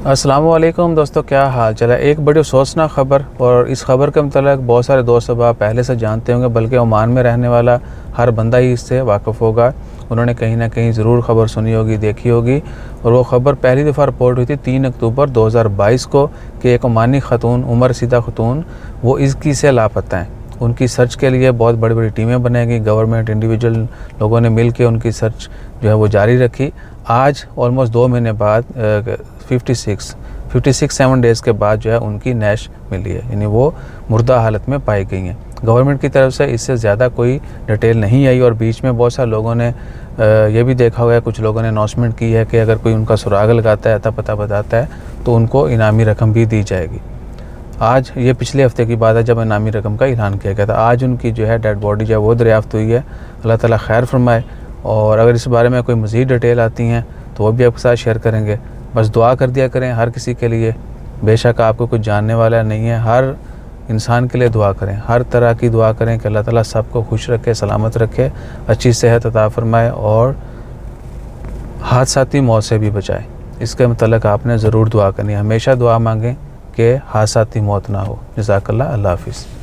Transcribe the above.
अस्सलामुअलैकुम दोस्तों, क्या हाल चला। एक बड़ी अफसोसनाक ख़बर, और इस ख़बर के मतलब बहुत सारे दोस्त अब आप पहले से जानते होंगे, बल्कि ओमान में रहने वाला हर बंदा ही इससे वाकिफ़ होगा। उन्होंने कहीं ना कहीं ज़रूर ख़बर सुनी होगी, देखी होगी। और वो ख़बर पहली दफ़ा रिपोर्ट हुई थी 3 अक्टूबर 2022 को कि एक ओमानी ख़तून, उमर रसीदा ख़तून, वो इज़की से लापता हैं। उनकी सर्च के लिए बहुत बड़ी बड़ी टीमें बनाई, गवर्नमेंट, इंडिविजुअल लोगों ने मिल के उनकी सर्च जो है वो जारी रखी। आज ऑलमोस्ट 2 महीने बाद 7 डेज़ के बाद जो है उनकी नैश मिली है, यानी वो मुर्दा हालत में पाई गई हैं। गवर्नमेंट की तरफ से इससे ज़्यादा कोई डिटेल नहीं आई, और बीच में बहुत सारे लोगों ने ये भी देखा हुआ है, कुछ लोगों ने अनाउंसमेंट की है कि अगर कोई उनका सुराग लगाता है, अता पता बताता है, तो उनको इनामी रकम भी दी जाएगी। आज ये पिछले हफ्ते की बात है जब इनामी रकम का ऐलान किया गया था। आज उनकी जो है डेड बॉडी जो है वो दरियाफ़्त हुई है। अल्लाह ताला खैर फरमाए। और अगर इस बारे में कोई मज़ीद डिटेल आती हैं तो वो भी आपके साथ शेयर करेंगे। बस दुआ कर दिया करें हर किसी के लिए। बेशक आपको कुछ जानने वाला नहीं है, हर इंसान के लिए दुआ करें, हर तरह की दुआ करें कि अल्लाह ताला सबको खुश रखे, सलामत रखे, अच्छी सेहत अता फरमाए और हादसाती मौत से भी बचाए। इसके मतलब आपने ज़रूर दुआ करनी है। हमेशा दुआ मांगें कि हादसाती मौत ना हो। जज़ाकल्लाह। अल्लाह हाफ़िज़।